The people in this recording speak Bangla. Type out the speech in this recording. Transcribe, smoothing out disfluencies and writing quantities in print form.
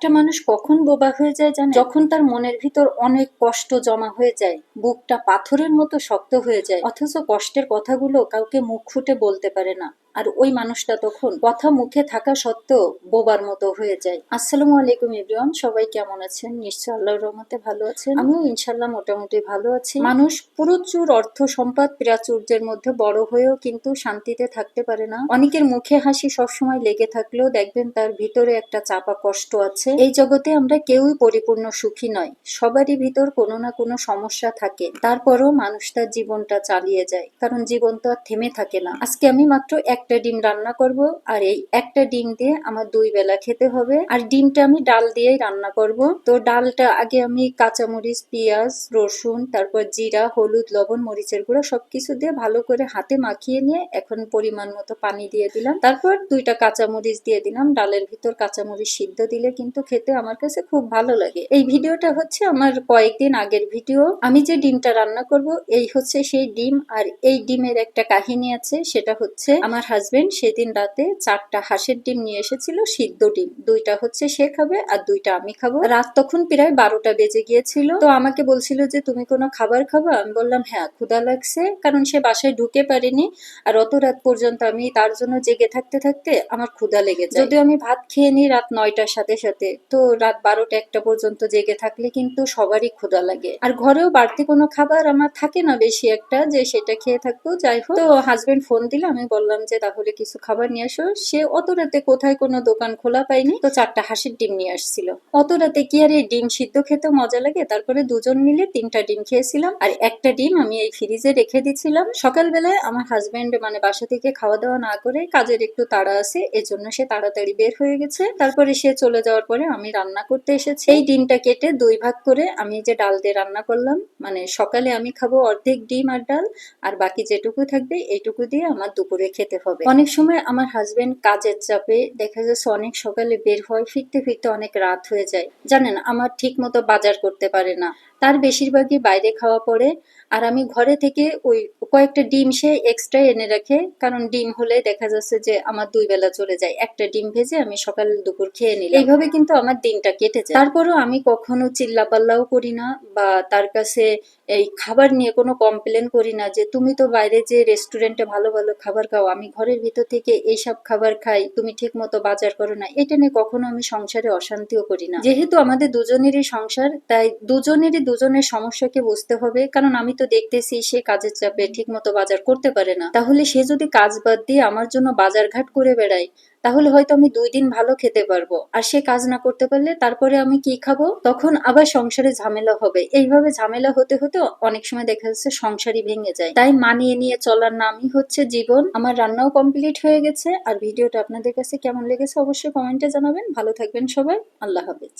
একটা মানুষ কখন বোবা হয়ে যায় জানেন? যখন তার মনের ভিতর অনেক কষ্ট জমা হয়ে যায়, বুকটা পাথরের মতো শক্ত হয়ে যায়, অথচ কষ্টের কথাগুলো কাউকে মুখ ফুটে বলতে পারে না। আর ওই মানুষটা তখন কথা মুখে থাকা সত্ত্বেও বোবার মতো হয়ে যায়। আসসালামু আলাইকুম এভরিওয়ান, সবাই কেমন আছেন? নিশ্চয় আল্লাহর রহমতে ভালো আছেন। আমিও ইনশাল্লাহ মোটামুটি ভালো আছি। মানুষ প্রচুর অর্থ সম্পদ প্রাচুর্যের মধ্যে বড় হয়েও কিন্তু শান্তিতে থাকতে পারে না। অনেকের মুখে হাসি সবসময় লেগে থাকলেও দেখবেন তার ভিতরে একটা চাপা কষ্ট আছে। এই জগতে আমরা কেউই পরিপূর্ণ সুখী নয়, সবারই ভিতর কোনো না কোনো সমস্যা থাকে। তারপরও মানুষ তার জীবনটা চালিয়ে যায়, কারণ জীবন তো আর থেমে থাকে না। আজকে আমি মাত্র একটা ডিম রান্না করব, আর এই একটা ডিম দিয়ে আমার 2 বেলা খেতে হবে। আর ডিমটা আমি ডাল দিয়েই রান্না করব। তো ডালটা আগে আমি কাঁচামরিচ, পেঁয়াজ, রসুন, তারপর জিরা, হলুদ, লবণ, মরিচের গুঁড়া সবকিছু দিয়ে ভালো করে হাতে মাখিয়ে নিয়ে এখন পরিমাণ মতো পানি দিয়ে দিলাম। তারপর 2টা কাঁচামরিচ দিয়ে দিলাম। ডালের ভিতর কাঁচামরিচ সিদ্ধ দিলে কিন্তু খেতে আমার কাছে খুব ভালো লাগে। এই ভিডিওটা হচ্ছে আমার কয়েকদিন আগের ভিডিও। আমি যে ডিমটা রান্না করব এই হচ্ছে সেই ডিম। আর এই ডিমের একটা কাহিনী আছে, সেটা হচ্ছে আমার হাজবেন্ড সেদিন রাতে 4টা হাঁসের ডিম নিয়ে এসেছিল, সিদ্ধ ডিম। 2টা হচ্ছে সে খাবে আর 2টা আমি খাবো। রাত তখন প্রায় 12টা বেজে গিয়েছিল। তো আমাকে বলছিল যে তুমি কোনো খাবার খাবো? আমি বললাম হ্যাঁ, ক্ষুধা লাগছে, কারণ সে বাসায় ঢুকে পারেনি। আর অত রাত পর্যন্ত আমি তার জন্য জেগে থাকতে থাকতে আমার ক্ষুধা লেগে যায়। যদিও আমি ভাত খেয়ে নিই রাত 9টার সাথে সাথে, তো রাত 12টা 1টা পর্যন্ত জেগে থাকলে কিন্তু সবারই ক্ষুধা লাগে। আর ঘরেও বাড়তি কোনো খাবার আমার থাকে না বেশি একটা যে সেটা খেয়ে থাকবো। যাই হোক, তো হাজবেন্ড ফোন দিল, আমি বললাম যে তাহলে কিছু খাবার নিয়ে আসো। সে অত রাতে কোথায় কোনো দোকান খোলা পায়নি, তো 4টা হাঁসের ডিম নিয়ে আসছিল। অত রাতে কি আর এই ডিম সিদ্ধ খেতে মজা লাগে? তারপরে দুজন মিলে 3টা ডিম খেয়েছিলাম, আর একটা ডিম আমি এই ফ্রিজে রেখে দিয়েছিলাম। সকালবেলায় আমার হাজবেন্ড মানে বাসা থেকে খাওয়া দাওয়া না করে, কাজের একটু তাড়া আছে এজন্য সে তাড়াতাড়ি বের হয়ে গেছে। তারপরে সে চলে যাওয়ার পরে আমি রান্না করতে এসেছি। এই ডিমটা কেটে 2 ভাগ করে আমি যে ডাল দিয়ে রান্না করলাম, মানে সকালে আমি খাবো অর্ধেক ডিম আর ডাল, আর বাকি যেটুকু থাকবে এইটুকু দিয়ে আমার দুপুরে খেতে হবে। অনেক সময় আমার হাজবেন্ড কাজের চাপে দেখা যাচ্ছে অনেক সকালে বের হয়, ফিরতে ফিরতে অনেক রাত হয়ে যায়। জানেন, আমার ঠিক মতো বাজার করতে পারে না, তার বেশিরভাগই বাইরে খাওয়া পড়ে। আর আমি ঘরে থেকে ওই কয়েকটা ডিম সে এক্সট্রা এনে রাখে, কারণ ডিম হলে দেখা যাচ্ছে যে আমার 2 বেলা চলে যায়। একটা ডিম ভেজে আমি সকাল দুপুর খেয়ে নিলাম। এইভাবে কিন্তু আমার দিনটা কেটে যায়। তারপরও আমি কখনো চিল্লাপাল্লাও করি না, বা তার কাছে এই খাবার নিয়ে কোনো কমপ্লেন করি না যে তুমি তো বাইরে যে রেস্টুরেন্টে ভালো ভালো খাবার খাও, আমি ঘরের ভিতর থেকে এইসব খাবার খাই, তুমি ঠিক মতো বাজার করো না। এটা নিয়ে কখনো আমি সংসারে অশান্তিও করি না। যেহেতু আমাদের দুজনেরই সংসার, তাই দুজনেরই দুজনের সমস্যাকে বুঝতে হবে। কারণ আমি তো দেখতেছি সে কাজের চাপে ঠিক মতো বাজার করতে পারে না, তাহলে সে যদি কাজ বাদ দিয়ে আমার জন্য বাজার ঘাট করে বেড়ায়, তাহলে হয়তো আমি 2 দিন ভালো খেতে পারবো। আর সে কাজ না করতে পারলে তারপরে আমি কি খাবো? তখন আবার সংসারে ঝামেলা হবে। এইভাবে ঝামেলা হতে হতে অনেক সময় দেখা যাচ্ছে সংসারই ভেঙে যায়। তাই মানিয়ে নিয়ে চলার নামই হচ্ছে জীবন। আমার রান্নাও কমপ্লিট হয়ে গেছে। আর ভিডিওটা আপনাদের কাছে কেমন লেগেছে অবশ্যই কমেন্টে জানাবেন। ভালো থাকবেন সবাই, আল্লাহ হাফেজ।